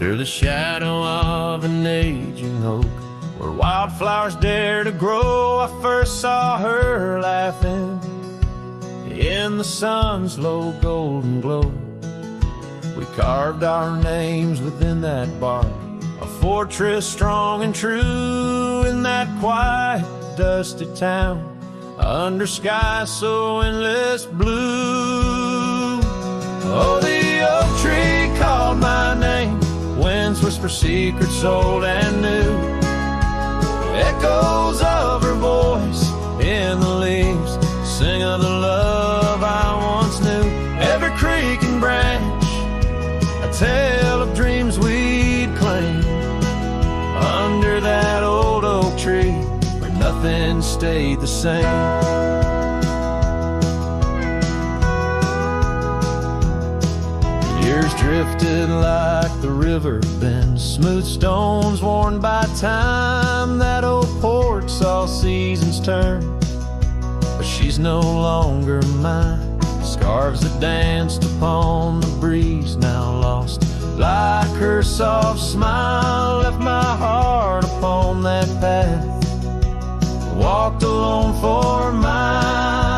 under the shadow of an aging oak, where wildflowers dare to grow. I first saw her laughing in the sun's low golden glow. We carved our names within that bark, a fortress strong and true in that quiet, dusty town, under skies so endless blue. Oh, the oak tree called my name, winds whisper secrets old and new, echoes of her voice in the leaves sing of the love I once knew. Every creek and branch, a tale of dreams we'd claim, under that old oak tree where nothing stayed the same. Years drifted like the river bends, smooth stones worn by time. That old porch saw seasons turn, but she's no longer mine. Scarves that danced upon the breeze now lost, like her soft smile left my heart upon that path. Walked alone for miles.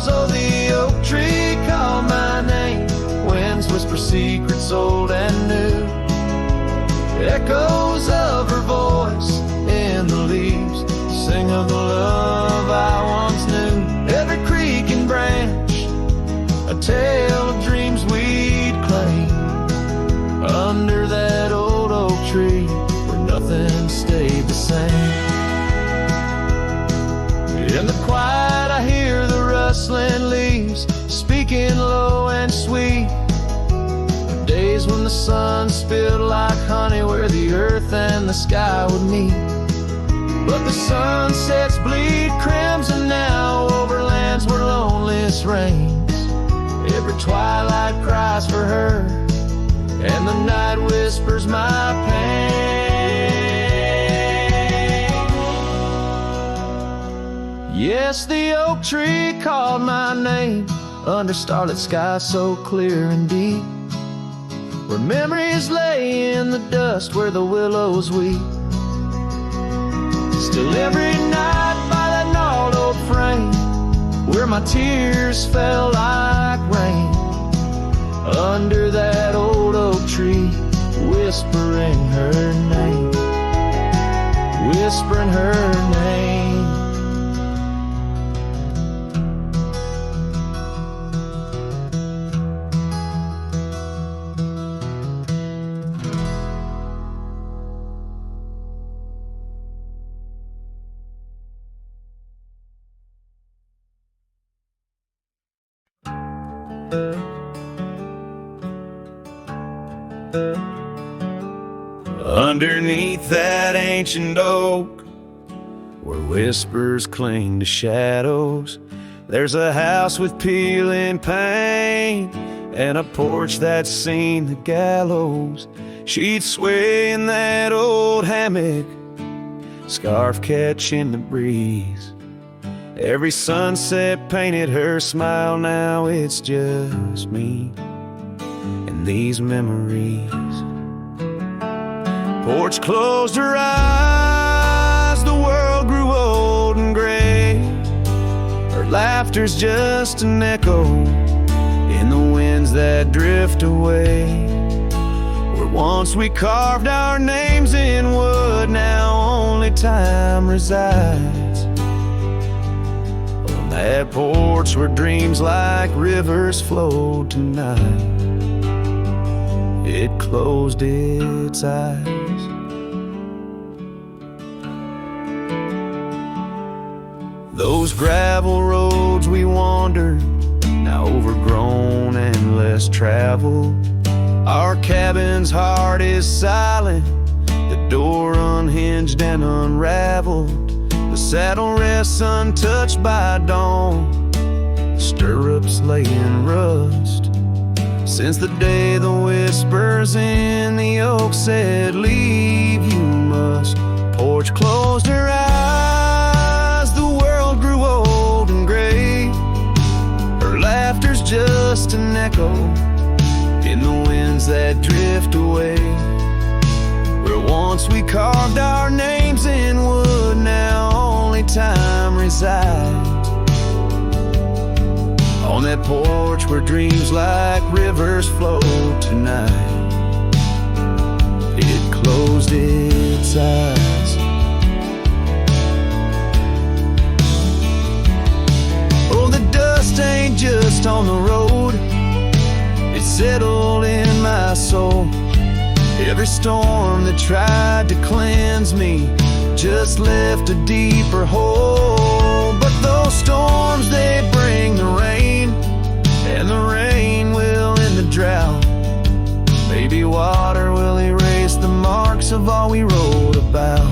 Oh, the oak tree called my name, winds whisper secrets old and new, echoes of her voice in the leaves sing of the love I once knew. Every creek and branch, a tale of dreams we'd claim, under that old oak tree where nothing stayed the same. In the quiet I hear the rustling leaves speaking low and sweet, days when the sun spilled like honey where the earth and the sky would meet. But the sunsets bleed crimson now over lands where loneliness reigns. Every twilight cries for her, and the night whispers my pain. Yes, the oak tree called my name, under starlit skies so clear and deep, where memories lay in the dust where the willows weep. Still every night by that gnarled old frame, where my tears fell like rain, under that old oak tree, whispering her name, whispering her name. Underneath that ancient oak, where whispers cling to shadows, there's a house with peeling paint and a porch that's seen the gallows. She'd sway in that old hammock, scarf catching the breeze. Every sunset painted her smile, now it's just me and these memories. Porch closed her eyes, the world grew old and gray. Her laughter's just an echo in the winds that drift away. Where once we carved our names in wood, now only time resides. On that porch where dreams like rivers flowed tonight, it closed its eyes. Those gravel roads we wandered, now overgrown and less traveled. Our cabin's heart is silent, the door unhinged and unraveled. The saddle rests untouched by dawn, the stirrups lay in rust. Since the day the whispers in the oak said, leave you must. Porch closed her eyes, the world grew old and gray. Her laughter's just an echo in the winds winds that drift away. Where once we carved our names in wood, now only time resides. On that porch where dreams like rivers flow tonight, it closed its eyes. Oh, the dust ain't just on the road, it settled in my soul. Every storm that tried to cleanse me just left a deeper hole. But those storms, they bring the rain, and the rain will end the drought. Maybe water will erase the marks of all we wrote about.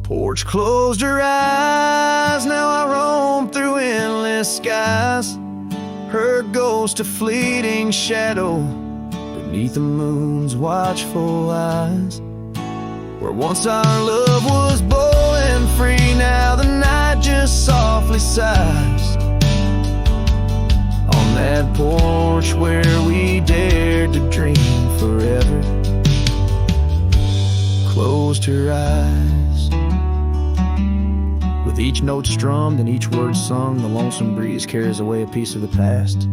Porch closed her eyes, now I roam through endless skies. Her ghost a fleeting shadow beneath the moon's watchful eyes. Where once our love was bold and free, now the night just softly sighs. On that porch where we dared to dream forever, closed her eyes. With each note strummed and each word sung, the lonesome breeze carries away a piece of the past,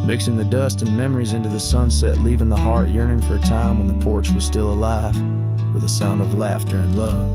mixing the dust and memories into the sunset, leaving the heart yearning for a time when the porch was still alive, with a sound of laughter and love.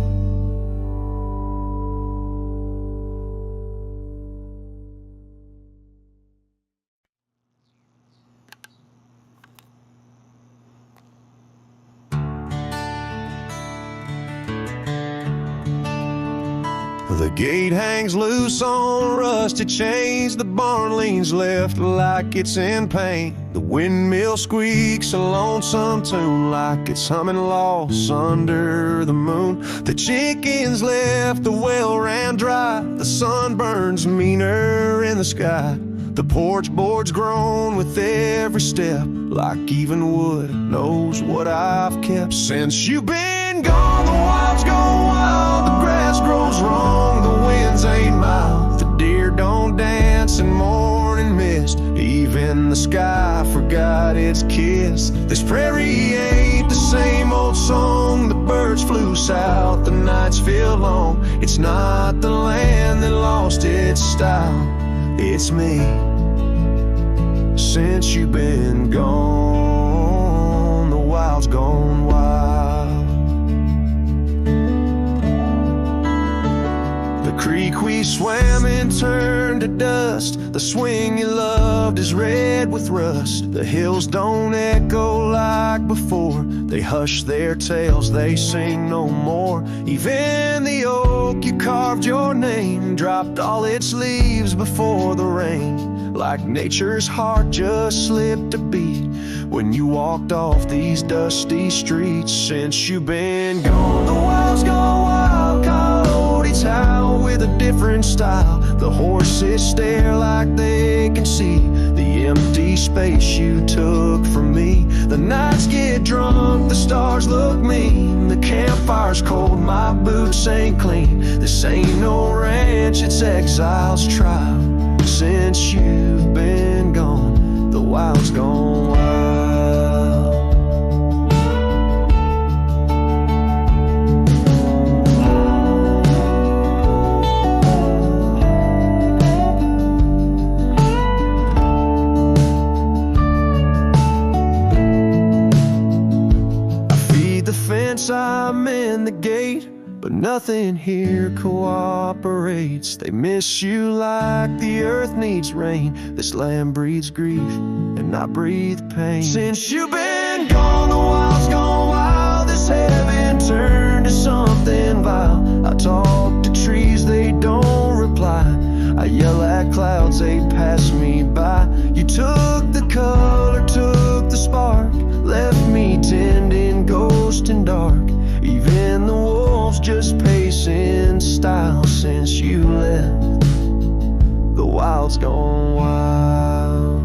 The gate hangs loose on rusted chains, the barn leans left like it's in pain. The windmill squeaks a lonesome tune like it's humming lost under the moon. The chickens left, the well ran dry, the sun burns meaner in the sky. The porch board's grown with every step, like even wood knows what I've kept. Since you've been gone, the wild's gone wild, the grass grows wrong, the winds ain't mild, the deer don't dance in morning mist, even the sky forgot its kiss. This prairie ain't the same old song, the birds flew south, the nights feel long. It's not the land that lost its style, it's me. Since you've been gone, the wild's gone wild. The creek we swam in turned to dust, the swing you loved is red with rust. The hills don't echo like before, they hush their tales, they sing no more. Even the oak you carved your name dropped all its leaves before the rain, like nature's heart just slipped a beat when you walked off these dusty streets. Since you've been gone, the wild's gone wild, coyotes howl with a different style. The horses stare like they can see the empty space you took from me. The nights get drunk, the stars look mean, the campfire's cold, my boots ain't clean. This ain't no ranch, it's exile's trial. Since you've been gone, the wild's gone wild. I feed the fence, I'm in the gate, but nothing here cooperates. They miss you like the earth needs rain. This land breeds grief and I breathe pain. Since you've been gone, the wild's gone wild. This heaven turned to something vile. I talk to trees, they don't reply. I yell at clouds, they pass me by. You took the color, took the spark, left me tending ghost and dark. Even the wolves just pace in style. Since you left, the wild's gone wild.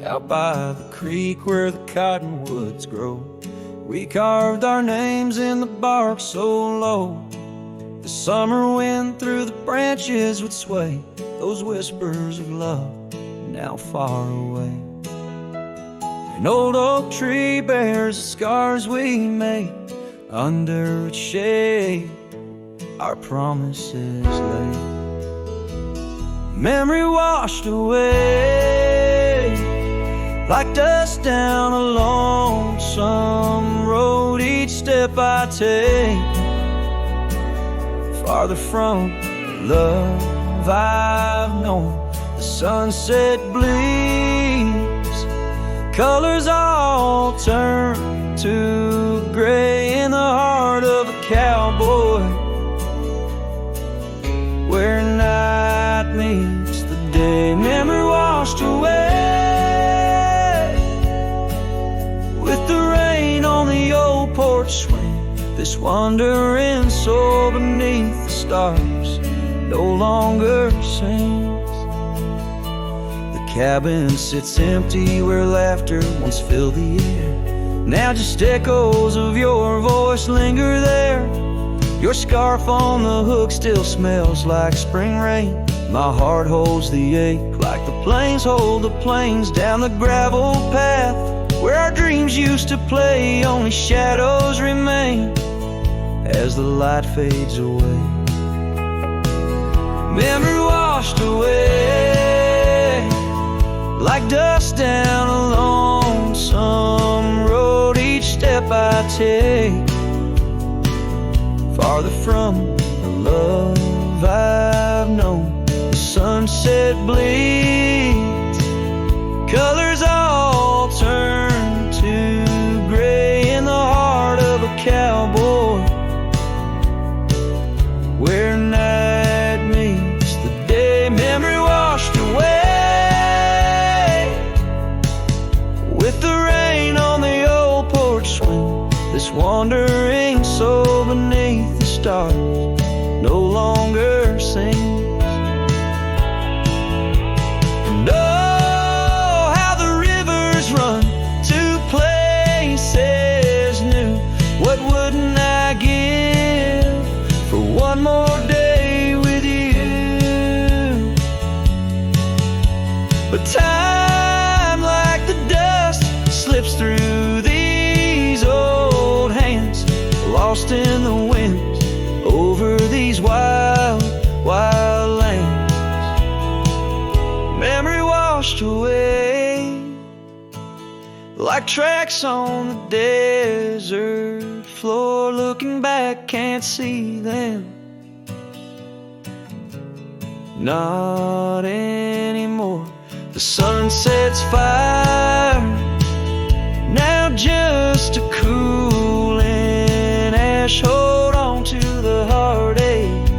out by the creek where the cottonwoods grow. We carved our names in the bark so low, the summer wind through the branches would sway those whispers of love now far away. An old oak tree bears the scars we made, under its shade our promises lay. Memory washed away like dust down a lonesome road. Each step I take farther from the love I've known. The sunset bleeds, colors all turn to gray in the heart of a cowboy, where night meets the day. Memory washed away with the rain on the old porch swing. This wandering soul beneath the stars no longer sings. The cabin sits empty where laughter once filled the air. Now just echoes of your voice linger there. Your scarf on the hook still smells like spring rain. My heart holds the ache like the plains hold the plains. Down the gravel path where our dreams used to play, only shadows remain as the light fades away. Memory washed away like dust down a lonesome road. Each step I take farther from the love I've known. The sunset bleeds, colors all turn to gray in the heart of a cowboy, where night meets the day. Memory washed away with the rain on the old porch swing. This wandering soul beneath the stars no longer sings. And oh, how the rivers run to places new. What wouldn't I give for one more day with you? But time like the dust slips through these old hands, lost in the wind over these wild, wild lands. Memory washed away like tracks on the desert floor. Looking back, can't see them, not anymore. The sunset's fire, now just a cooling ash. Hold on to the heartache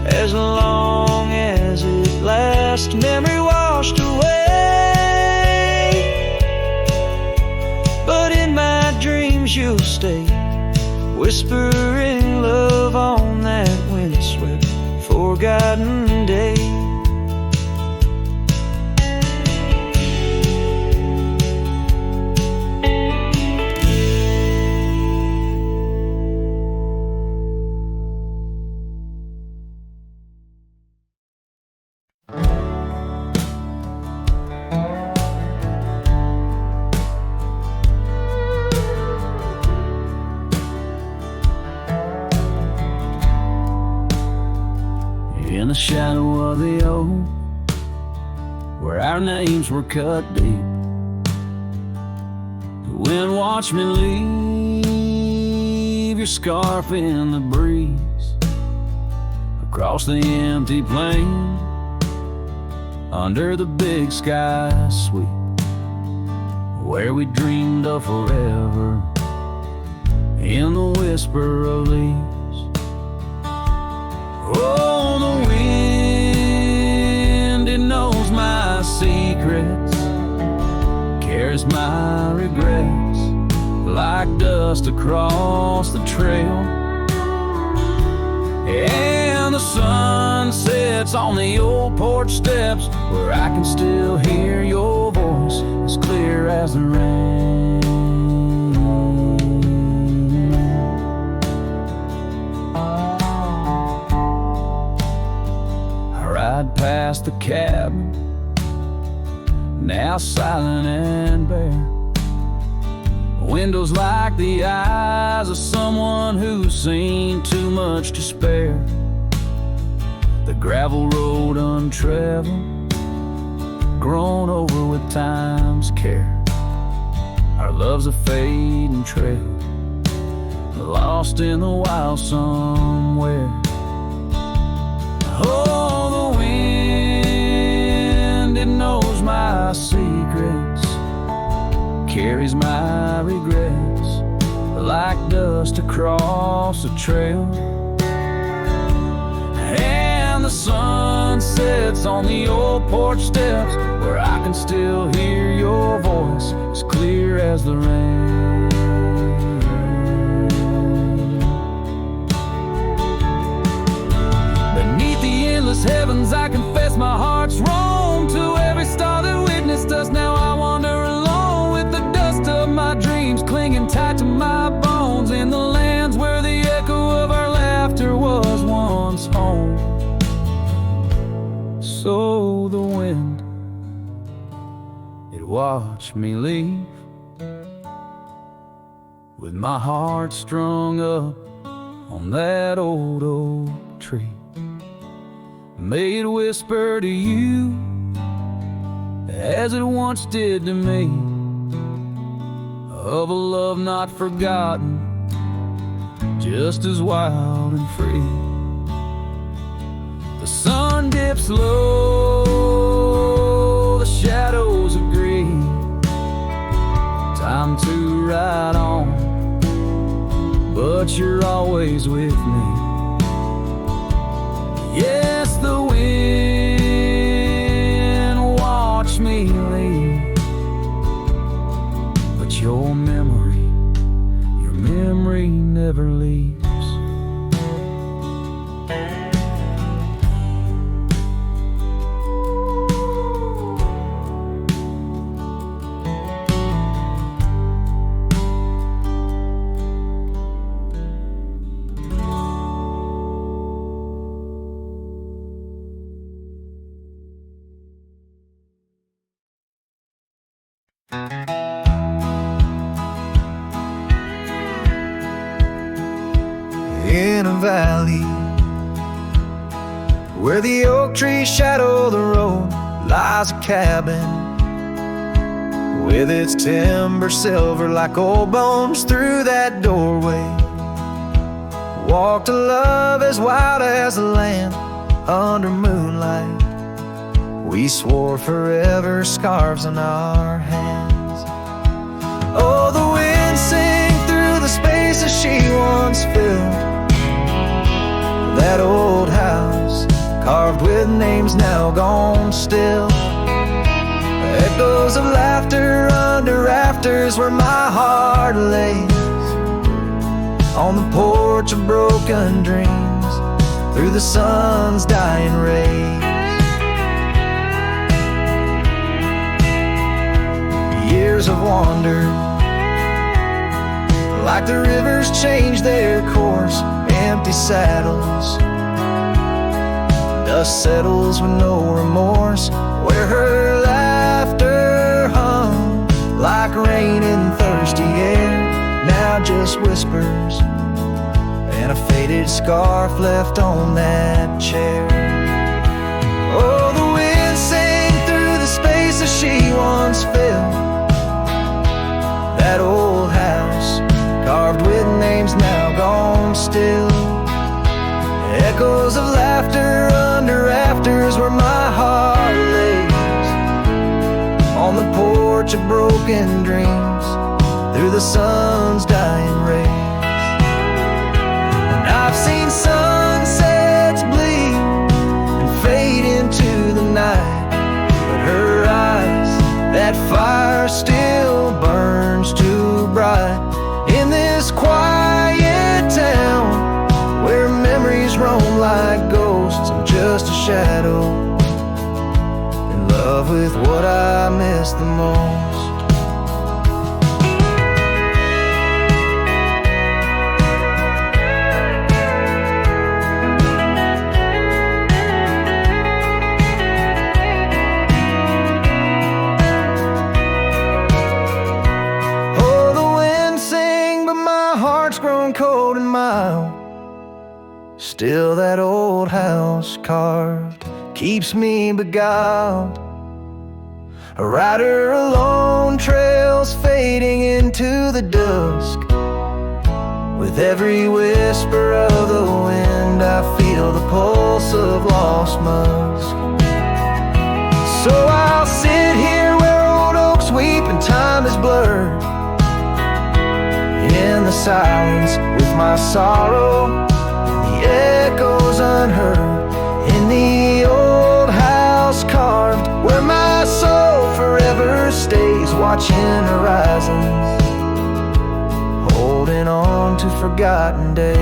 as long as it lasts. Memory washed away, but in my dreams you'll stay, whispering love on that windswept forgotten day. In the shadow of the oak, where our names were cut deep, the wind watched me leave your scarf in the breeze, across the empty plain, under the big sky sweep, where we dreamed of forever, in the whisper of leaves. Oh, the wind, it knows my secrets, carries my regrets like dust across the trail. And the sun sets on the old porch steps where I can still hear your voice as clear as the rain. I ride past the cabin, now silent and bare. Windows like the eyes of someone who's seen too much to spare. The gravel road untraveled, grown over with time's care. Our love's a fading trail, lost in the wild somewhere. Oh, the wind, it knows my secrets, carries my regrets like dust across a trail. And the sun sets on the old porch steps, where I can still hear your voice as clear as the rain. Beneath the endless heavens, I confess my heart's roam to every star that witnessed us. Now I wander alone with the dust of my dreams clinging tight to my bones, in the lands where the echo of our laughter was once home. So the wind, it watched me leave, with my heart strung up on that old oak tree. May it whisper to you as it once did to me, of a love not forgotten, just as wild and free. The sun dips low, the shadows agree, time to ride on, but you're always with me. Yes, the wind watched me leave, but your memory never leaves. In a valley where the oak trees shadow the road, lies a cabin with its timber silver like old bones. Through that doorway walked a love as wild as the land. Under moonlight we swore forever, scarves on our hands. Oh, the wind sang through the spaces she once filled, that old house carved with names now gone still. Echoes of laughter under rafters where my heart lays, on the porch of broken dreams through the sun's dying rays. Years have wandered like the rivers change their course, empty saddles, dust settles with no remorse, where her laughter hung like rain in thirsty air, now just whispers and a faded scarf left on that chair. Oh, the wind sang through the spaces she once filled, that old house carved with names now gone still. Echoes of laughter under rafters where my heart lays, on the porch of broken dreams through the sun's dying rays. And I've seen sunsets bleed and fade into the night, but her eyes, that fire still burns too bright. In this quiet town where memories roam like ghosts, I'm just a shadow, and most. Oh, the wind sing, but my heart's grown cold and mild. Still that old house carved keeps me beguiled. A rider alone, trails fading into the dusk. With every whisper of the wind, I feel the pulse of lost musk. So I'll sit here where old oaks weep and time is blurred, in the silence with my sorrow, the echoes unheard, in the old house carved where my soul forever stays, watching horizons, holding on to forgotten days.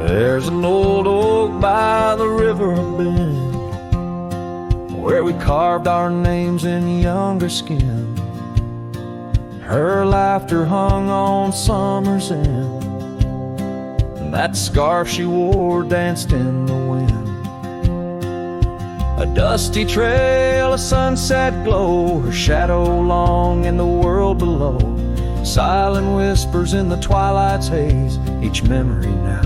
There's an old oak by the river bend, where we carved our names in younger skin. Her laughter hung on summer's end, and that scarf she wore danced in the wind. A dusty trail, a sunset glow, her shadow long in the world below. Silent whispers in the twilight's haze, each memory now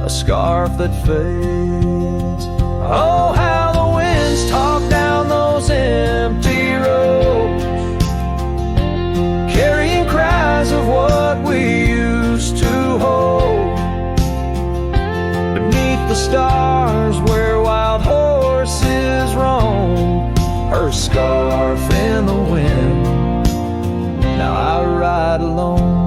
a scarf that fades. Oh, how the winds talk down those empty roads, carrying cries of what we used to hold. Beneath the stars where wild horses roam, her scarf in the wind, now I ride alone.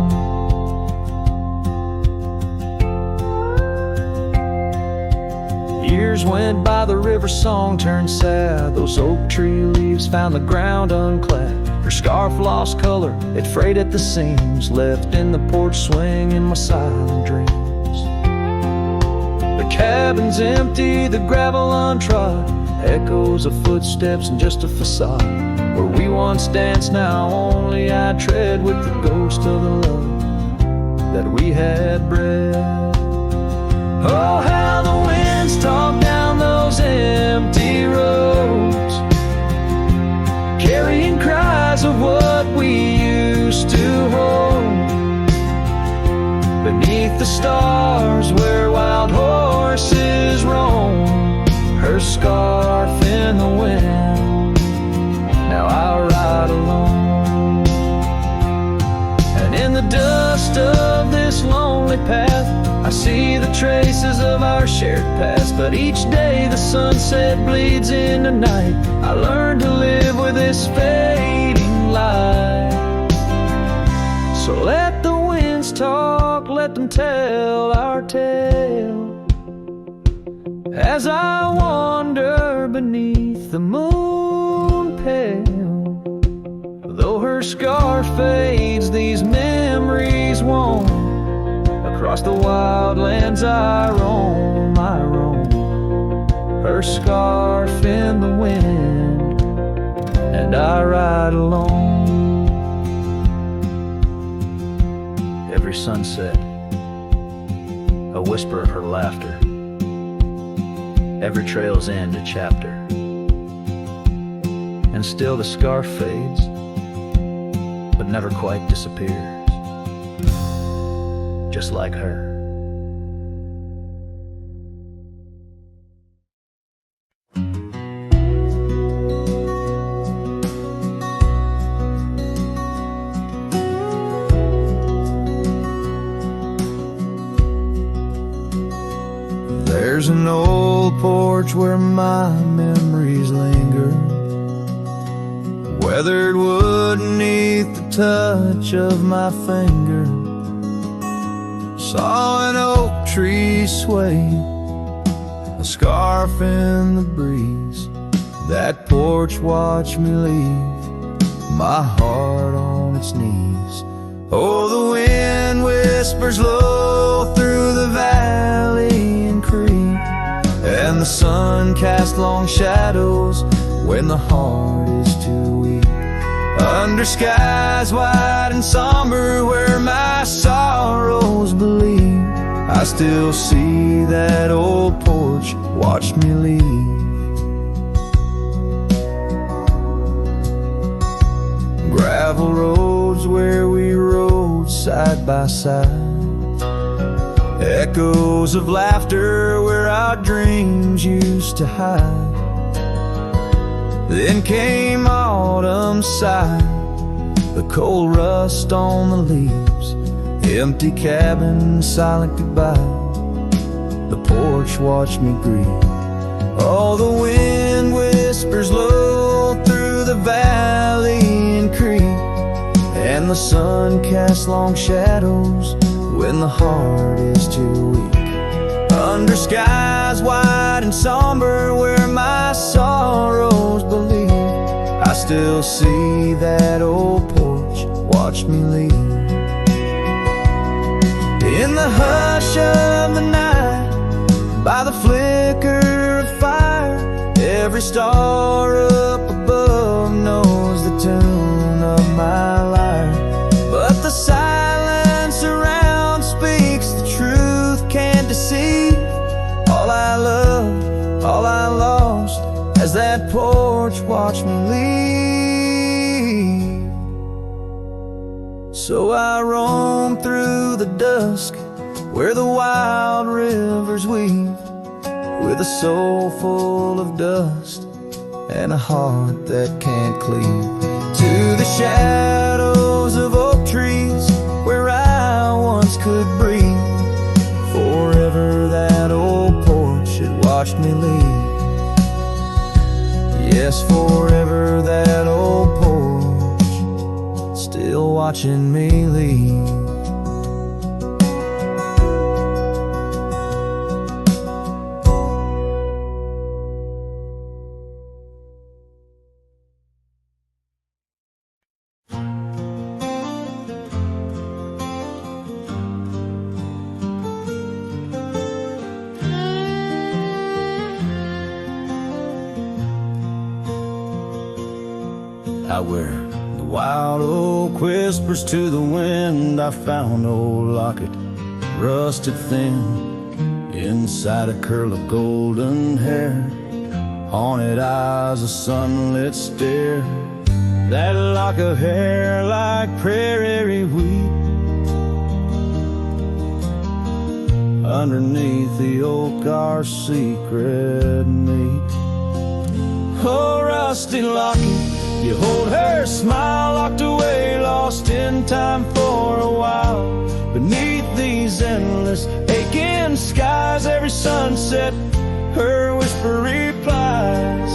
Years went by, the river song turned sad. Those oak tree leaves found the ground unclad. Her scarf lost color, it frayed at the seams, left in the porch swing in my silent dreams. The cabin's empty, the gravel untrod, echoes of footsteps and just a facade. Where we once danced, now only I tread, with the ghost of the love that we had bred. Oh, how the winds talk down those empty roads, carrying cries of what we used to hold. Beneath the stars where wild horses roam, her scarf in the wind, now I ride alone. And in the dust of this lonely path, I see the traces of our shared past. But each day the sunset bleeds into night, I learn to live with this fading light. So let the winds talk, let them tell our tale, as I wander beneath the moon pale. Though her scarf fades, these memories won't. Across the wild lands I roam, her scarf in the wind, and I ride alone. Every sunset, a whisper of her laughter, every trail's end a chapter, and still the scarf fades, but never quite disappears, just like her. There's an old porch where my memories linger, weathered wood beneath the touch of my finger. Saw an oak tree sway, a scarf in the breeze, That porch watched me leave, my heart on its knees. Oh, the wind whispers low through the valley and creek, and the sun casts long shadows when the heart is too weak. Under skies wide and somber where my sorrows believe, I still see that old porch watch me leave. Gravel roads where we rode side by side, echoes of laughter where our dreams used to hide. Then came autumn's sigh, the cold rust on the leaves, empty cabin, silent goodbye. The porch watched me grieve. Oh, the wind whispers low through the valley and creek, and the sun casts long shadows when the heart is too weak. Under skies wide and somber where my sorrows believe, I still see that old porch watch me leave. In the hush of the night, by the flicker of fire, every star up above knows the tune of my lyre. But the silence around speaks the truth, can't deceive. All I loved, all I lost, as that porch watched me leave. So I roam through the dusk where the wild rivers weave, with a soul full of dust and a heart that can't cleave. To the shadows of oak trees where I once could breathe, forever that old porch had watched me leave. Yes, forever that old porch still watching me leave. Out where the wild oak whispers to the wind, I found old locket, rusted thin, inside a curl of golden hair, haunted eyes, a sunlit stare. That lock of hair like prairie wheat, underneath the oak our secret meet. Oh, rusty locket, you hold her smile, locked away, lost in time for a while. Beneath these endless aching skies, every sunset her whisper replies.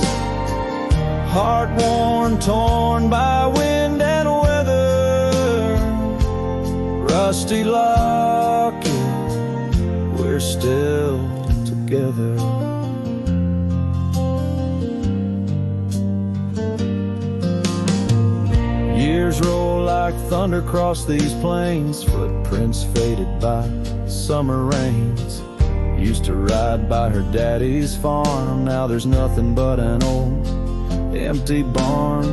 Heart worn, torn by wind and weather, rusty locket, we're still together. Years roll like thunder across these plains, footprints faded by summer rains. Used to ride by her daddy's farm, now there's nothing but an old empty barn.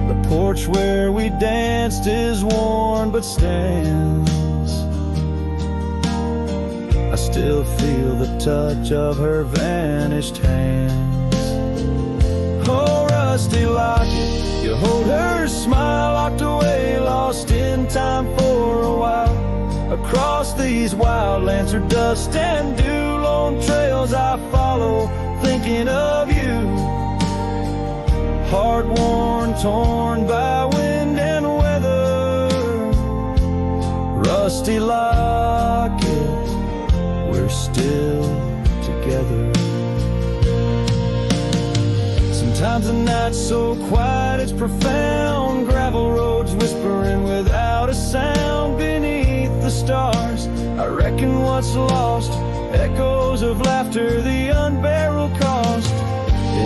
The porch where we danced is worn but stands. I still feel the touch of her vanished hands. Oh, rusty locket, you hold her smile, locked away, lost in time for a while. Across these wild lands, her dust and dew, lone trails I follow, thinking of you. Heart worn, torn by wind and weather, rusty locket, we're still together. Sometimes the night's so quiet it's profound, gravel roads whispering without a sound. Beneath the stars, I reckon what's lost, echoes of laughter, the unbearable cost.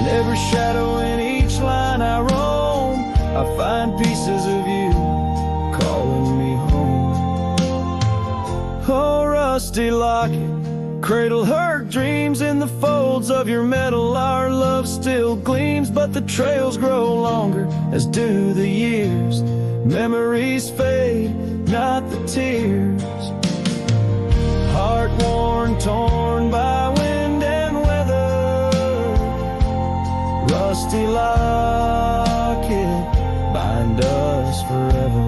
In every shadow, in each line I roam, I find pieces of you calling me home. Oh, rusty locket, cradle her dreams in the folds of your metal. Our love still gleams, but the trails grow longer, as do the years. Memories fade, not the tears. Heart worn, torn by wind and weather. Rusty locket, bind us forever.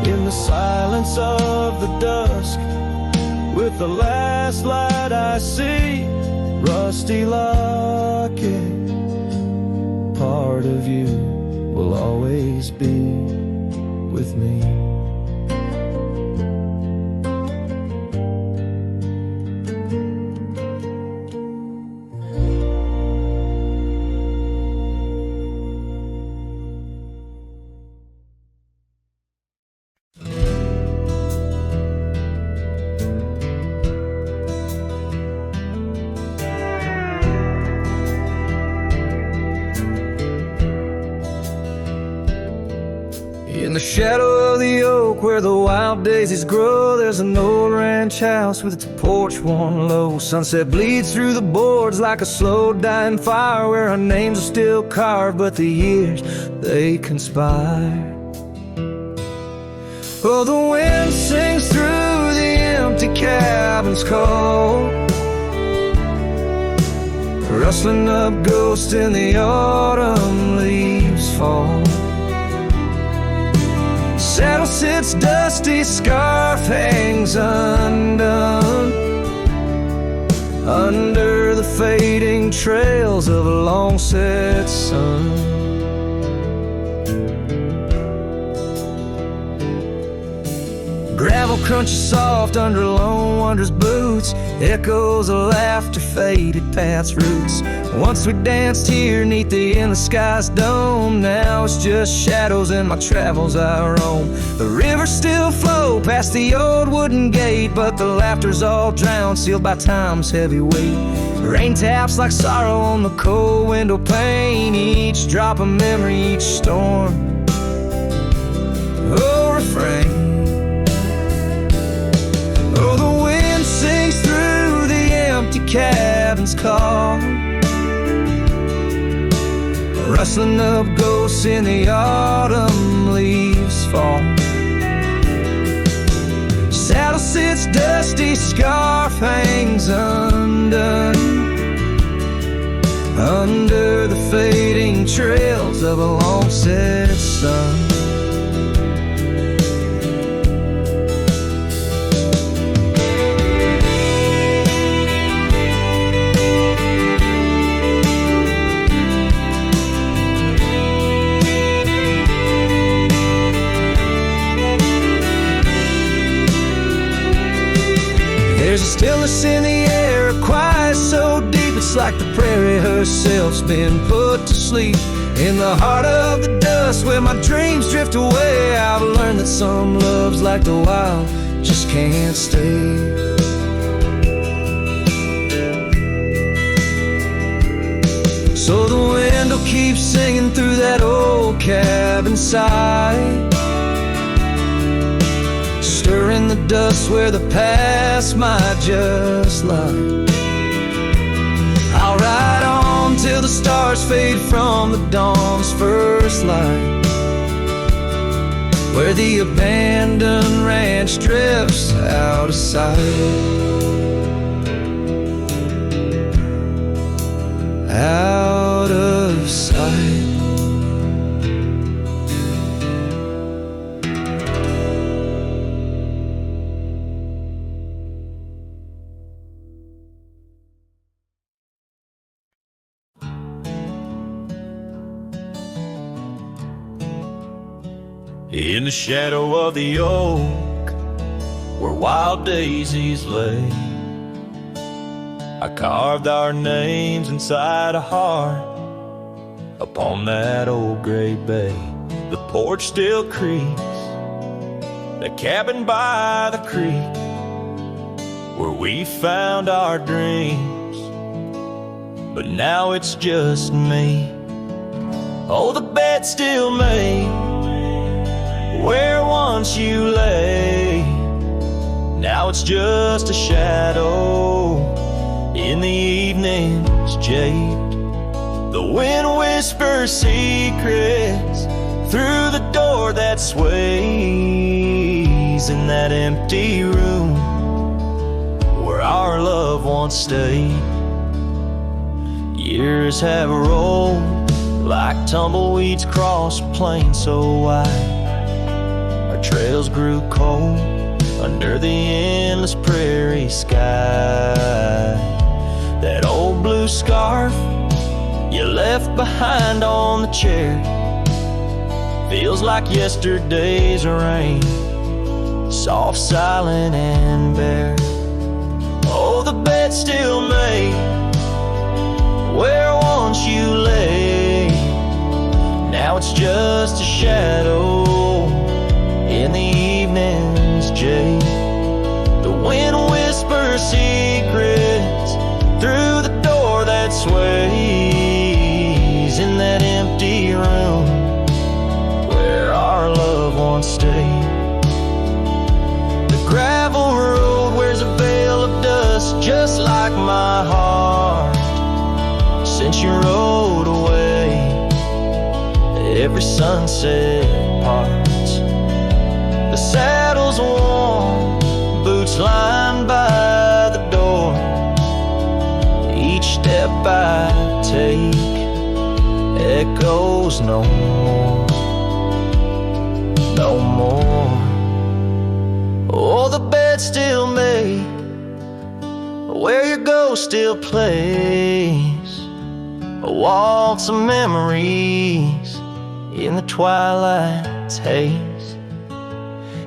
In the silence of the dusk, with the last light I see, rusty locket, part of you will always be with me. In the shadow of the oak where the wild daisies grow, there's an old ranch house with its porch worn low. Sunset bleeds through the boards like a slow dying fire, where our names are still carved, but the years, they conspire. Oh, the wind sings through the empty cabin's cold, rustling up ghosts in the autumn leaves fall. Saddle sits dusty, scarf hangs undone, under the fading trails of a long set sun. Gravel crunches soft under lone wanderer's boots, echoes of laughter faded past roots. Once we danced here neath the endless sky's dome, now it's just shadows in my travels I roam. The rivers still flow past the old wooden gate, but the laughter's all drowned, sealed by time's heavy weight. Rain taps like sorrow on the cold window pane, each drop a memory, each storm. Oh, refrain. Oh, the wind sings through the empty cabin's call, rustling up ghosts in the autumn leaves fall. Saddle sits dusty, scarf hangs undone, under the fading trails of a long set sun. There's a stillness in the air, a quiet so deep, it's like the prairie herself's been put to sleep. In the heart of the dust where my dreams drift away, I've learned that some loves like the wild just can't stay. So the wind will keep singing through that old cabin side, stirring the dust where the past might just lie. I'll ride on till the stars fade from the dawn's first light, where the abandoned ranch drifts out of sight. Out of sight. In the shadow of the oak, where wild daisies lay, I carved our names inside a heart upon that old gray bay. The porch still creaks, the cabin by the creek, where we found our dreams but now it's just me. Oh, the bed still made where once you lay. Now it's just a shadow in the evening's jade. The wind whispers secrets through the door that sways in that empty room where our love once stayed. Years have rolled like tumbleweeds cross a plain so wide. Our trails grew cold under the endless prairie sky. That old blue scarf you left behind on the chair feels like yesterday's rain, soft, silent, and bare. Oh, the bed's still made where once you lay. Now it's just a shadow in the evening's jade. The wind whispers secrets through the door that sways in that empty room where our love once stayed. The gravel road wears a veil of dust just like my heart since you rode away. Every sunset parts, the saddle's warm, boots lined by the door. Each step I take echoes no more, no more. Oh, the bed's still made where your ghost still plays a waltz of memories in the twilight's haze.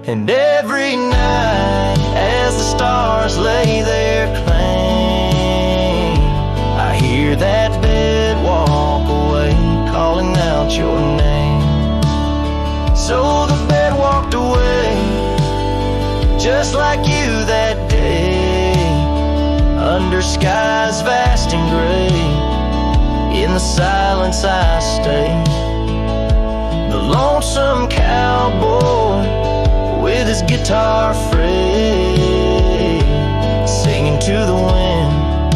And every night as the stars lay their claim, I hear that bed walk away, calling out your name. So the bed walked away, just like you that day, under skies vast and gray. In the silence I stay, the lonesome cowboy with his guitar frayed, singing to the wind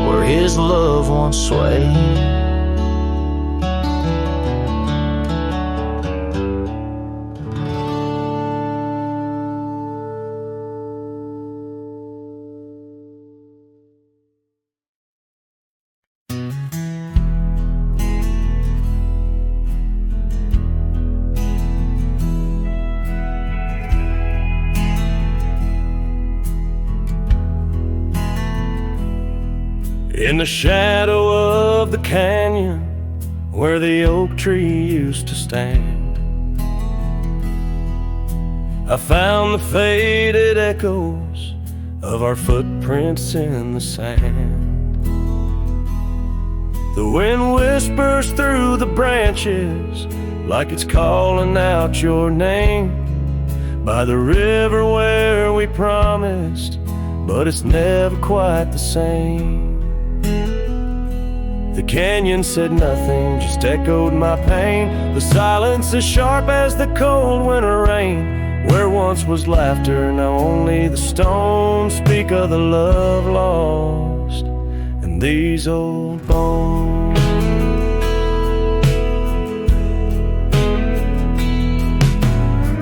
where his love once swayed. In the shadow of the canyon where the oak tree used to stand, I found the faded echoes of our footprints in the sand. The wind whispers through the branches like it's calling out your name, by the river where we promised, but it's never quite the same. The canyon said nothing, just echoed my pain. The silence as sharp as the cold winter rain. Where once was laughter, now only the stones speak of the love lost and these old bones.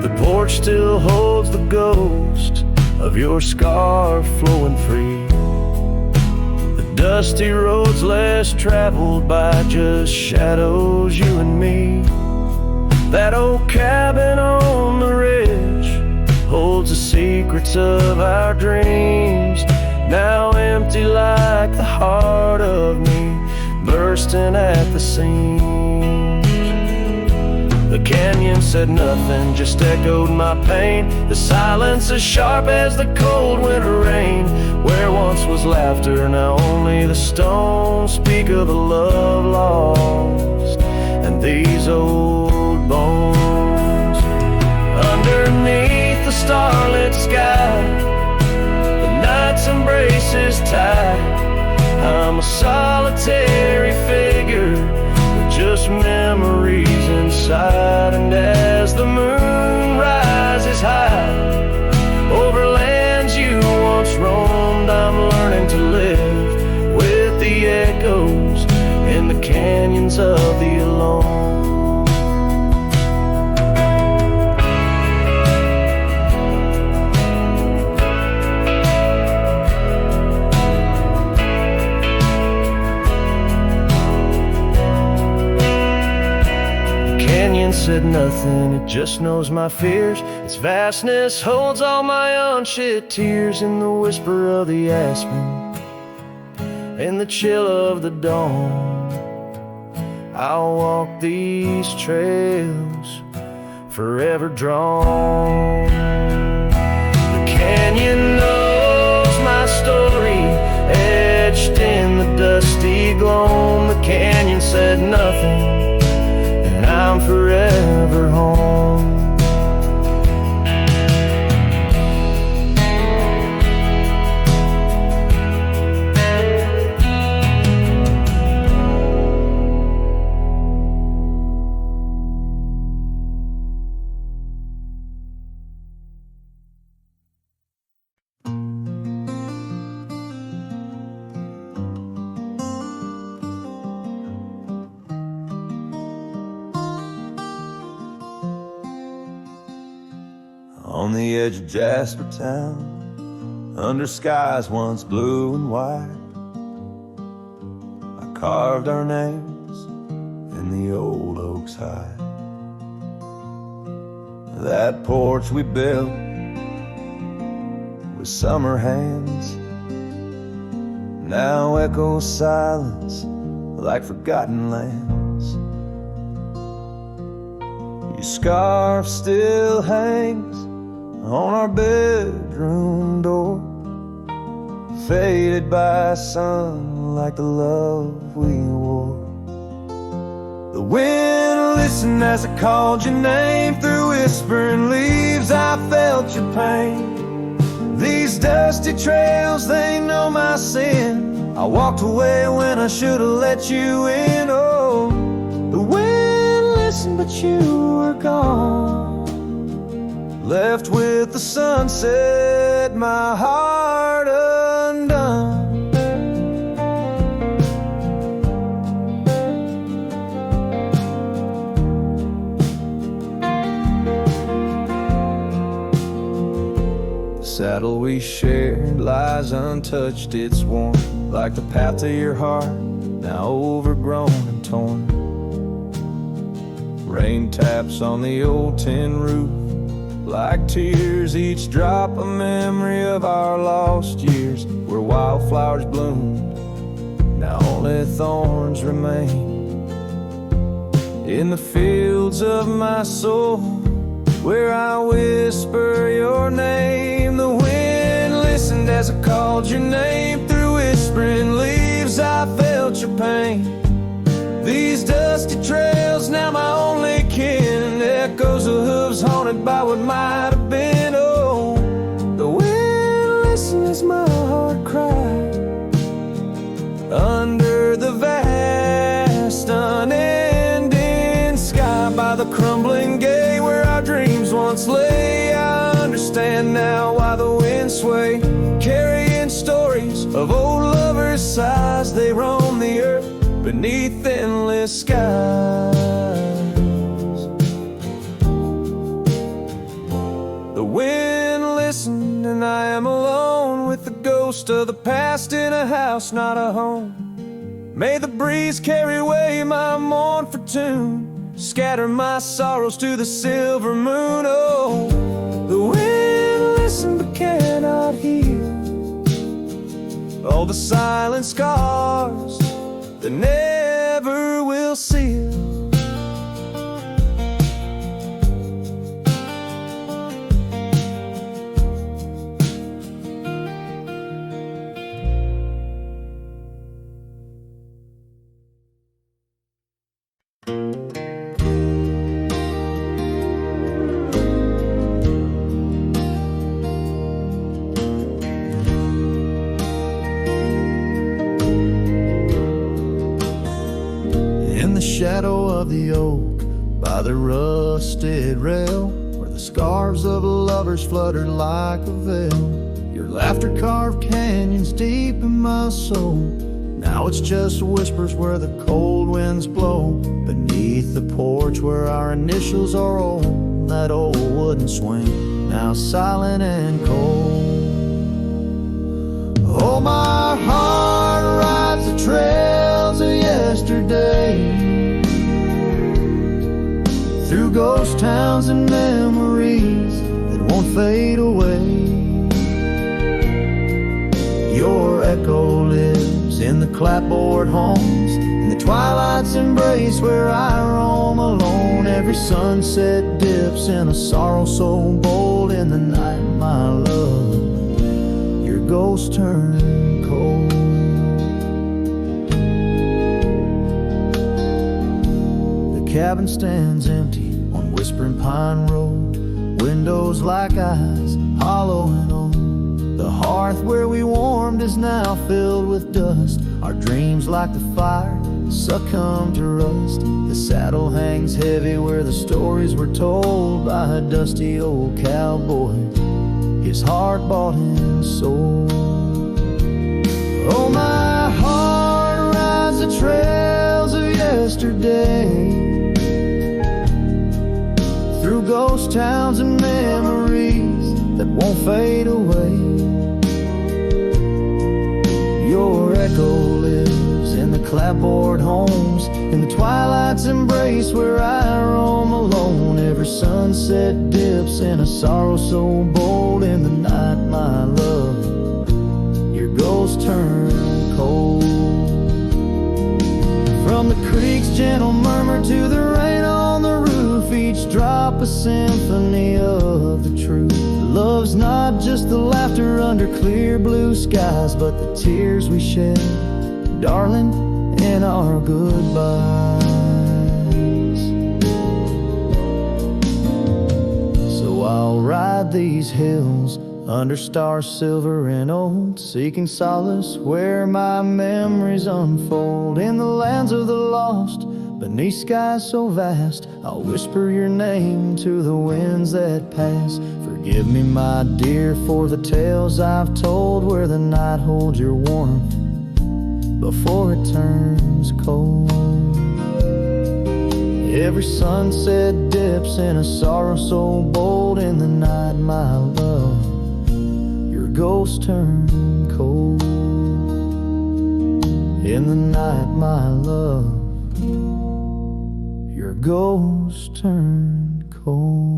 The porch still holds the ghost of your scarf flowing free. Dusty roads less traveled by, just shadows, you and me. That old cabin on the ridge holds the secrets of our dreams, now empty like the heart of me, bursting at the seams. The canyon said nothing, just echoed my pain. The silence as sharp as the cold winter rain. Where once was laughter, now only the stones speak of the love lost and these old bones. Underneath the starlit sky, the night's embrace is tight. I'm a solitary figure with just memories inside. And as the moon rises high over lands you once roamed, I'm learning to live with the echoes in the canyons of the alone. Said nothing, it just knows my fears. Its vastness holds all my unshed tears. In the whisper of the aspen, in the chill of the dawn, I'll walk these trails forever drawn. The canyon knows my story, etched in the dusty gloam. The canyon said nothing, I'm forever home. On the edge of Jasper Town, under skies once blue and white, I carved our names in the old oak's hide. That porch we built with summer hands now echoes silence like forgotten lands. Your scarf still hangs on our bedroom door, faded by sun like the love we wore. The wind listened as I called your name. Through whispering leaves I felt your pain. These dusty trails, they know my sin. I walked away when I should have let you in. Oh, the wind listened but you were gone, left with the sunset, my heart undone. The saddle we shared lies untouched, it's worn like the path to your heart, now overgrown and torn. Rain taps on the old tin roof like tears, each drop a memory of our lost years, where wildflowers bloomed, now only thorns remain. In the fields of my soul, where I whisper your name, the wind listened as I called your name. Through whispering leaves I felt your pain. These dusty trails, now my only kin, echoes of hooves haunted by what might have been. Oh, the wind listened as my heart cried under the vast unending sky. By the crumbling gate where our dreams once lay, I understand now why the winds sway, carrying stories of old lovers' sighs. They roam the earth beneath endless skies. The wind listened and I am alone with the ghost of the past in a house, not a home. May the breeze carry away my mournful tune, scatter my sorrows to the silver moon. Oh, the wind listened but cannot hear all the silent scars that never will seal. In the shadow of the oak, by the rusted rail, where the scarves of lovers fluttered like a veil, your laughter carved canyons deep in my soul. Now it's just whispers where the cold winds blow, beneath the porch where our initials are old. That old wooden swing, now silent and cold. Oh, my heart rides the trails of yesterday, through ghost towns and memories that won't fade away. Your echo lives in the clapboard homes, in the twilight's embrace where I roam alone. Every sunset dips in a sorrow so bold. In the night, my love, your ghost turned cold. The cabin stands empty on Whispering Pine Road, windows like eyes, hollow and old. The hearth where we warmed is now filled with dust. Our dreams, like the fire, succumb to rust. The saddle hangs heavy where the stories were told by a dusty old cowboy, his heart bought and sold. Oh, my heart rides the trails of yesterday, through ghost towns and memories that won't fade away. Your echo lives in the clapboard homes, in the twilight's embrace where I roam alone. Every sunset dips in a sorrow so bold. In the night, my love, your ghost turned cold. From the creek's gentle murmur to the rain on the roof, each drop a symphony of the truth. Love's not just the laughter under clear blue skies, but the tears we shed, darling, in our goodbyes. So I'll ride these hills under stars silver and old, seeking solace where my memories unfold. In the lands of the lost, beneath skies so vast, I'll whisper your name to the winds that pass. Forgive me, my dear, for the tales I've told, where the night holds your warmth before it turns cold. Every sunset dips in a sorrow so bold. In the night, my love, your ghost turned cold. In the night, my love, your ghost turned cold.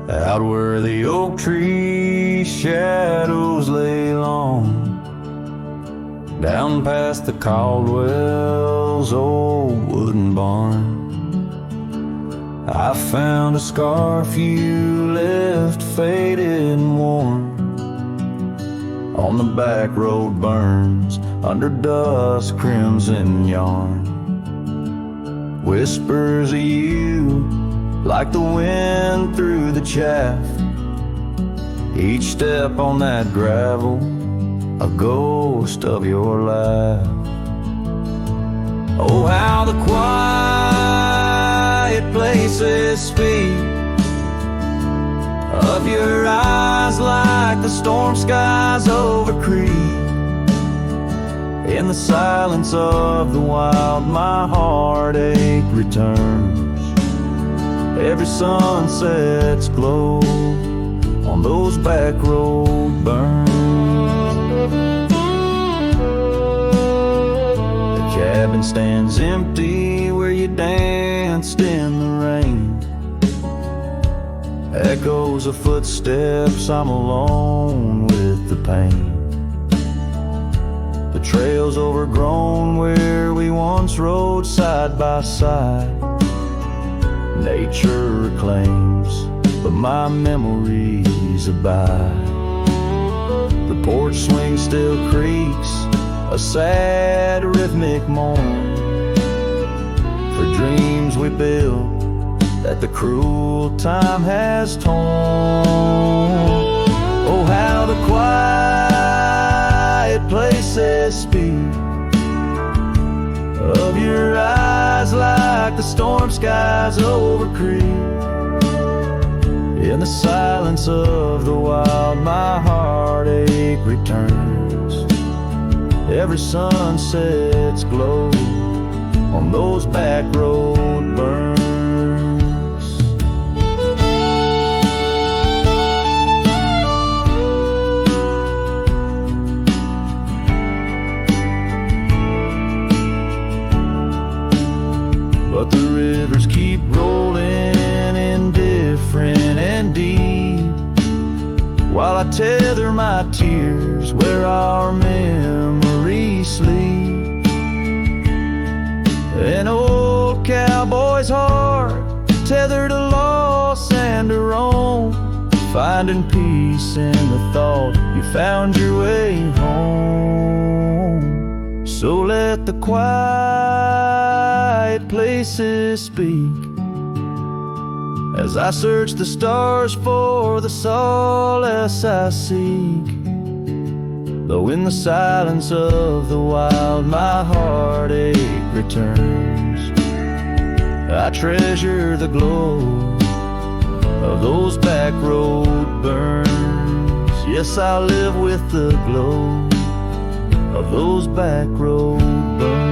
Out where the oak tree shadows lay long, down past the Caldwell's old wooden barn, I found a scarf you left faded and worn. On the back road burns under dust crimson yarn. Whispers of you like the wind through the chaff. Each step on that gravel, a ghost of your laugh. Oh, how the quiet places speak of your eyes, like the storm skies over creek. In the silence of the wild, my heartache returns. Every sunset's glow on those back road burns. The cabin stands empty where you danced in the rain. Echoes of footsteps, I'm alone with the pain. The trail's overgrown where we once rode side by side. Nature reclaims, but my memories abide. porch swing still creaks, a sad rhythmic mourn for dreams we built that the cruel time has torn. Oh, how the quiet places speak of your eyes like the storm skies over creek. In the silence of the wild, my heartache returns. Every sunset's glow on those back road burns. But the rivers keep rolling, indifferent and deep, while I tether my tears where our memories sleep. An old cowboy's heart tethered to loss and to roam, finding peace in the thought you found your way home. So let the quiet places speak as I search the stars for the solace I seek. Though in the silence of the wild my heartache returns, I treasure the glow of those back road burns. Yes, I live with the glow of those back road burns.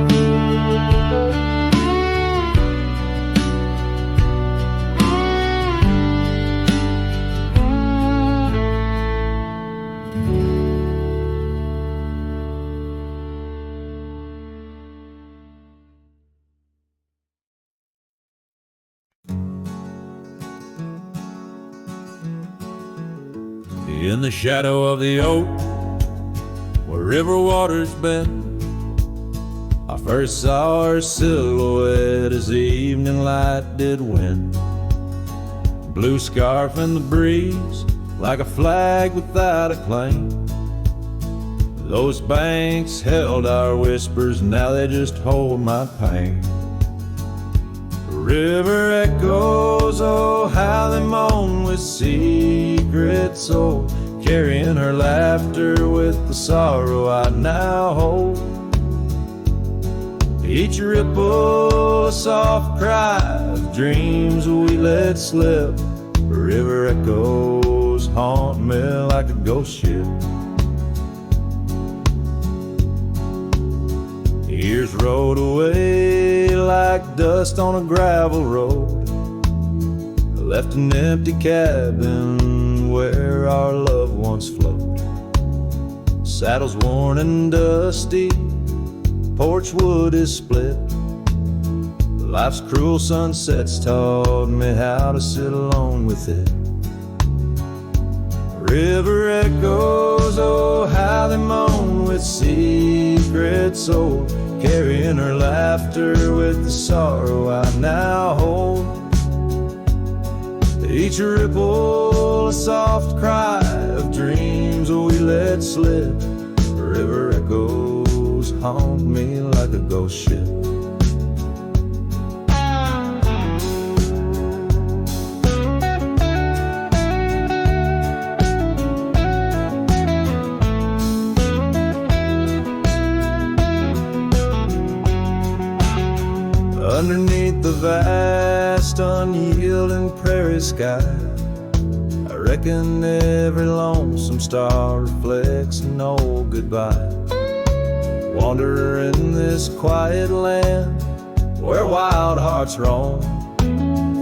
In the shadow of the oak, where river waters bend, I first saw her silhouette as the evening light did win. Blue scarf in the breeze, like a flag without a claim. Those banks held our whispers, now they just hold my pain. River echoes, oh how they moan with secrets old, carrying her laughter with the sorrow I now hold. Each ripple a soft cry of dreams we let slip. River echoes haunt me like a ghost ship. Years rode away like dust on a gravel road, left an empty cabin where our loved ones float. Saddles worn and dusty, porch wood is split. Life's cruel sunsets taught me how to sit alone with it. River echoes, oh how they moan with secrets old, carrying her laughter with the sorrow I now hold. Each ripple a soft cry of dreams we let slip. River echoes haunt me like a ghost ship. Underneath the vast, unyielding prairie sky, I reckon every lonesome star reflects an old goodbye. Wander in this quiet land where wild hearts roam,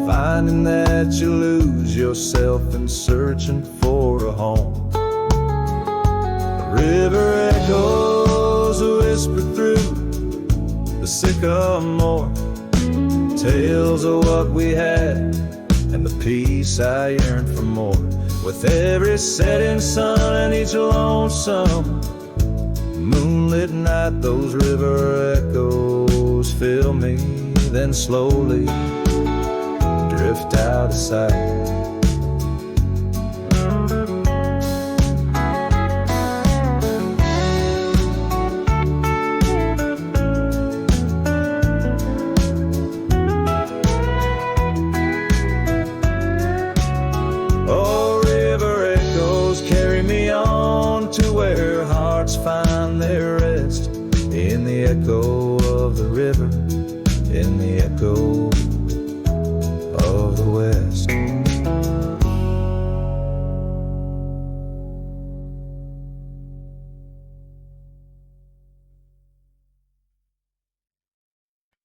finding that you lose yourself in searching for a home. The river echoes whisper through the sycamore, tales of what we had and the peace I yearned for more. With every setting sun and each lonesome moonlit night, those river echoes fill me, then slowly drift out of sight.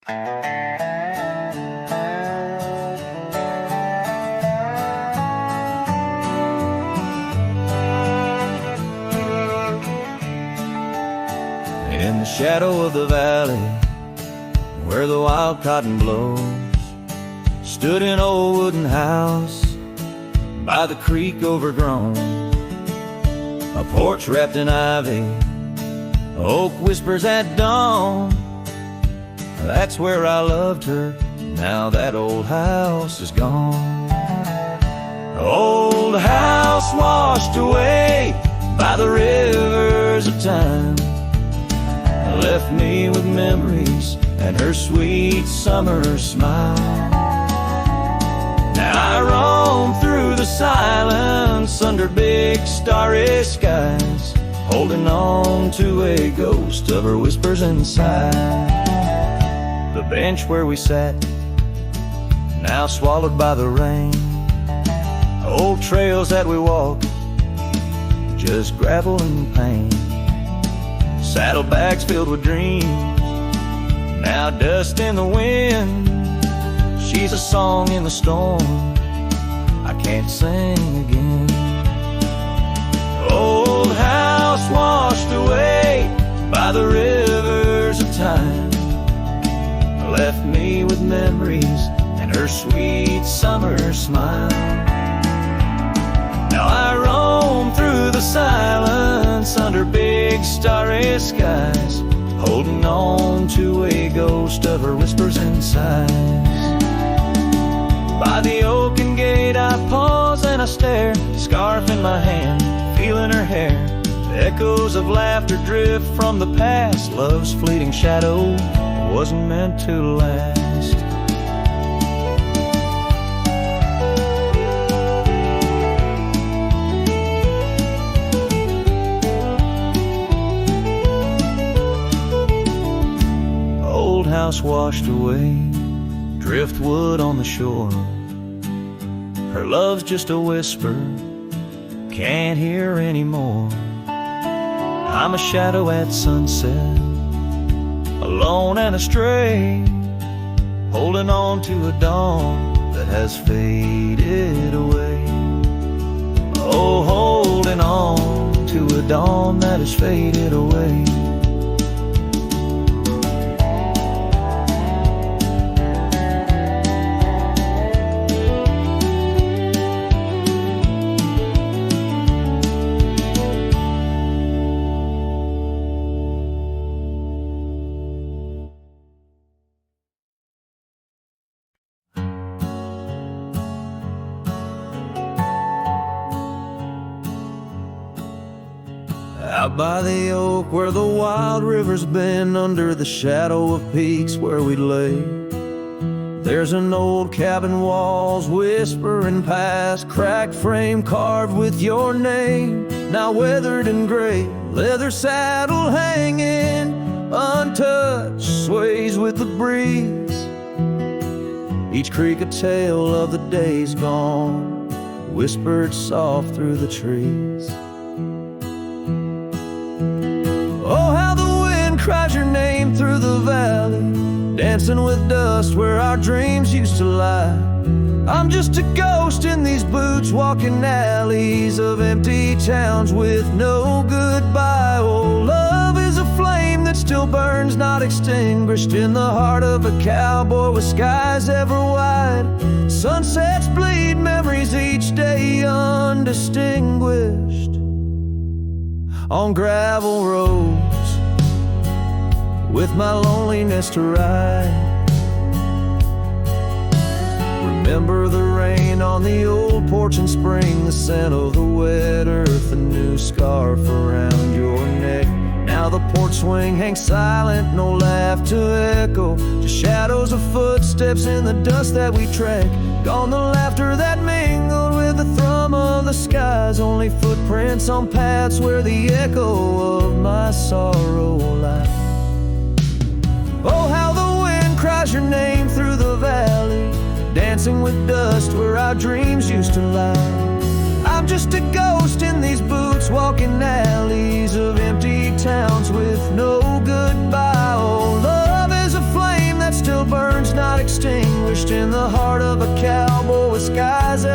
In the shadow of the valley, where the wild cotton blows, stood an old wooden house by the creek overgrown. A porch wrapped in ivy, oak whispers at dawn. That's where I loved her, now that old house is gone. Old house washed away by the rivers of time, left me with memories and her sweet summer smile. Now I roam through the silence under big starry skies, holding on to a ghost of her whispers inside. The bench where we sat, now swallowed by the rain. Old trails that we walked, just gravel and pain. Saddlebags filled with dreams, now dust in the wind. She's a song in the storm, I can't sing again. Old house washed away by the rivers of time, left me with memories and her sweet summer smile. Now I roam through the silence under big starry skies, holding on to a ghost of her whispers and sighs. By the oaken gate I pause and I stare, scarf in my hand, feeling her hair. Echoes of laughter drift from the past, love's fleeting shadow wasn't meant to last. Old house washed away, driftwood on the shore. Her love's just a whisper, can't hear anymore. I'm a shadow at sunset, alone and astray, holding on to a dawn that has faded away. Oh, holding on to a dawn that has faded away. Out by the oak where the wild rivers bend, under the shadow of peaks where we lay, there's an old cabin, walls whispering past, cracked frame carved with your name, now weathered and gray, leather saddle hanging untouched, sways with the breeze. Each creak a tale of the days gone, whispered soft through the trees. Oh, how the wind cries your name through the valley, dancing with dust where our dreams used to lie. I'm just a ghost in these boots, walking alleys of empty towns with no goodbye. Oh, love is a flame that still burns, not extinguished, in the heart of a cowboy with skies ever wide. Sunsets bleed memories each day undistinguished, on gravel roads with my loneliness to ride. Remember the rain on the old porch in spring, the scent of the wet earth, a new scarf around your neck. Now the porch swing hangs silent, no laugh to echo, just shadows of footsteps in the dust that we trek. Gone the laughter that mingled with the thrum of the skies, only footprints on paths where the echo of my sorrow lies. Oh, how the wind cries your name through the valley, dancing with dust where our dreams used to lie. I'm just a ghost in these boots, walking alleys of empty towns with no goodbye. Oh, love is a flame that still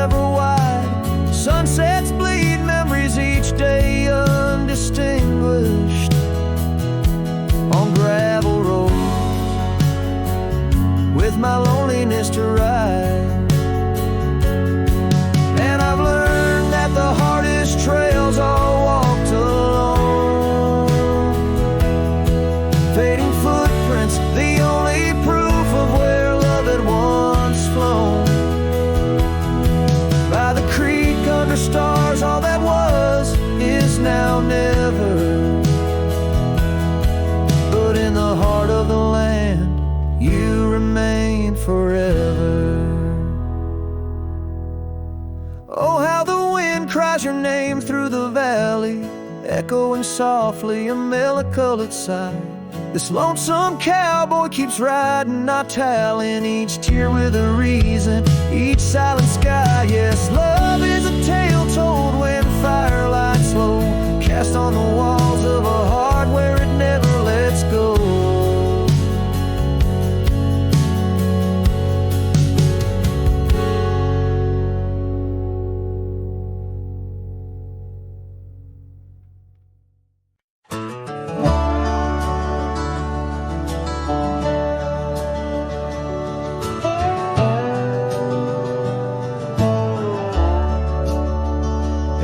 ever wide. Sunsets bleed memories each day undistinguished on gravel roads with my loneliness to ride. And I've learned that the hardest trails are walked alone. Fading footprints, the only proof of where love had once flown. By the creek under stars, all that was is now never. But in the heart of the land, you remain forever. Oh, how the wind cries your name through the valley, echoing softly a melody sigh. This lonesome cowboy keeps riding, not tallying each tear with a reason, each silent sky. Yes, love is a tale told when firelights low, cast on the walls of a heart where it never lets go.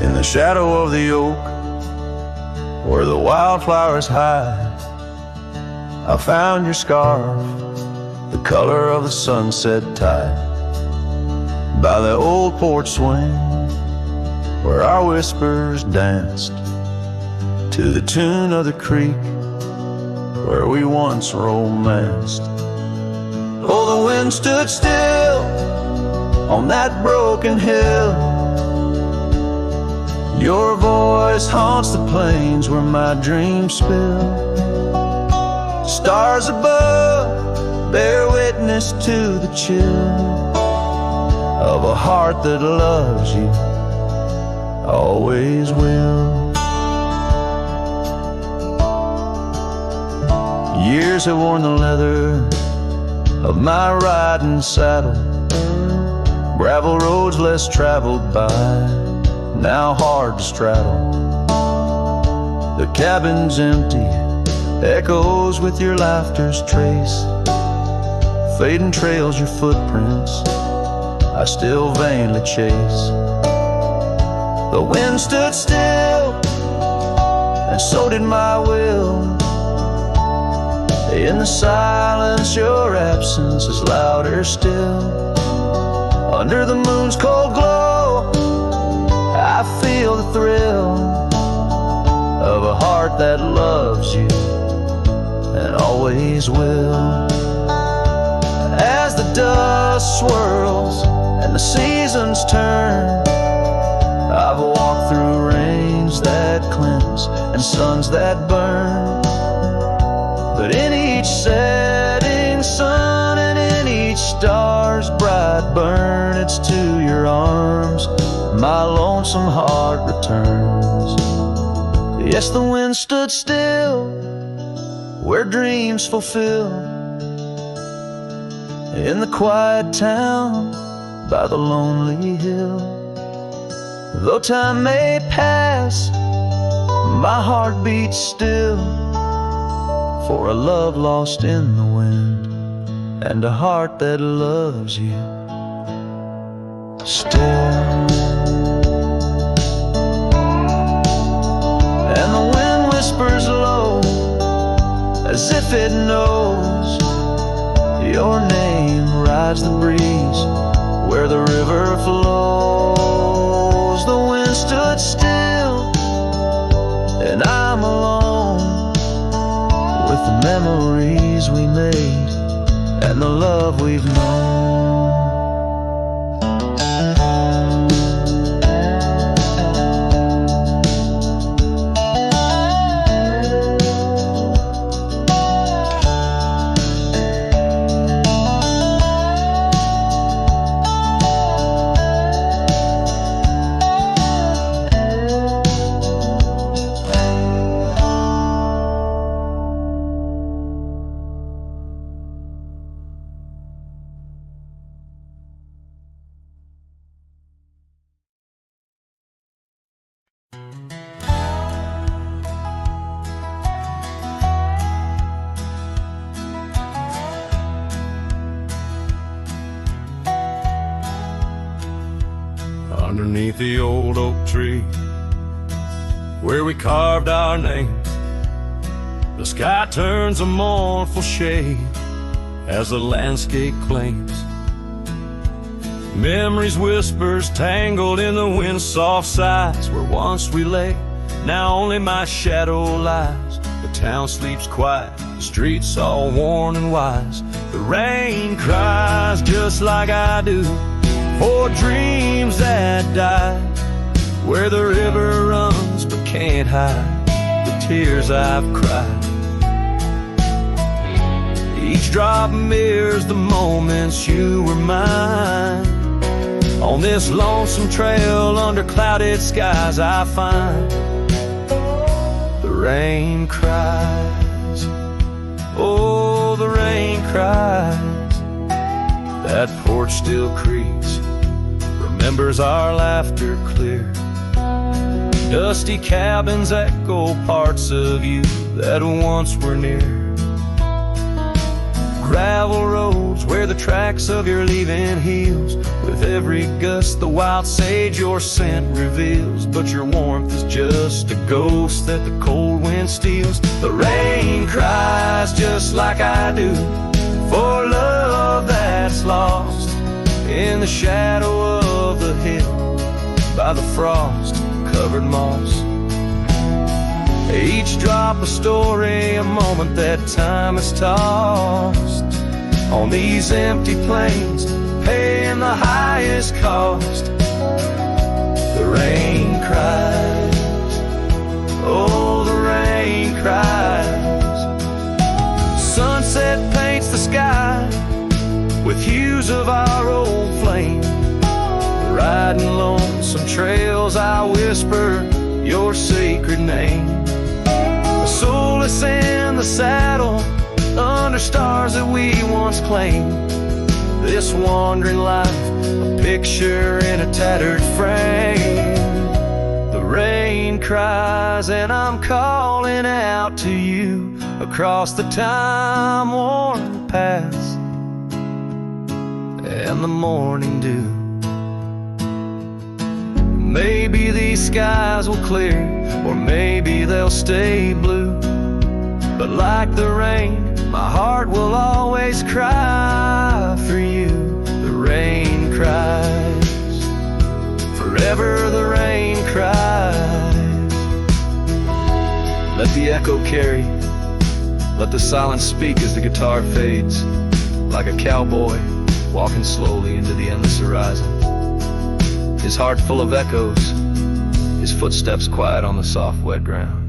In the shadow of the oak, where the wildflowers hide, I found your scarf, the color of the sunset tide. By the old porch swing, where our whispers danced, to the tune of the creek, where we once romanced. Oh, the wind stood still on that broken hill. Your voice haunts the plains where my dreams spill. Stars above bear witness to the chill of a heart that loves you, always will. Years have worn the leather of my riding saddle, gravel roads less traveled by, now hard to straddle. The cabin's empty, echoes with your laughter's trace, fading trails your footprints I still vainly chase. The wind stood still, and so did my will. In the silence your absence is louder still. Under the moon's cold glow I feel the thrill of a heart that loves you and always will. As the dust swirls and the seasons turn, I've walked through rains that cleanse and suns that burn. But in each setting sun and in each star's bright burn, it's to your arms my lonesome heart returns. Yes, the wind stood still where dreams fulfill, in the quiet town by the lonely hill. Though time may pass, my heart beats still for a love lost in the wind and a heart that loves you still. And the wind whispers low as if it knows your name rides the breeze where the river flows. The wind stood still and I'm alone with the memories we made and the love we've known. beneath the old oak tree where we carved our name. The sky turns a mournful shade as the landscape claims. Memories whispers tangled in the wind's soft sighs where once we lay, now only my shadow lies. The town sleeps quiet, the streets all worn and wise. The rain cries just like I do for dreams that die, where the river runs but can't hide the tears I've cried. Each drop mirrors the moments you were mine. On this lonesome trail under clouded skies I find the rain cries. Oh, the rain cries. That porch still creaks, remembers our laughter clear. Dusty cabins echo parts of you that once were near. Gravel roads where the tracks of your leaving heals. With every gust the wild sage your scent reveals. But your warmth is just a ghost that the cold wind steals. The rain cries just like I do for love that's lost in the shadow of the hill by the frost-covered moss. Each drop a story, a moment that time has tossed on these empty plains, paying the highest cost. The rain cries. Oh, the rain cries. Sunset paints the sky with hues of our old flame. Riding lonesome trails I whisper your sacred name. Soulless in the saddle under stars that we once claimed. This wandering life, a picture in a tattered frame. The rain cries and I'm calling out to you across the time-worn paths and the morning dew. Maybe these skies will clear, or maybe they'll stay blue. But like the rain, my heart will always cry for you. The rain cries. Forever the rain cries. Let the echo carry. Let the silence speak as the guitar fades. Like a cowboy walking slowly into the endless horizon. His heart full of echoes, his footsteps quiet on the soft wet ground.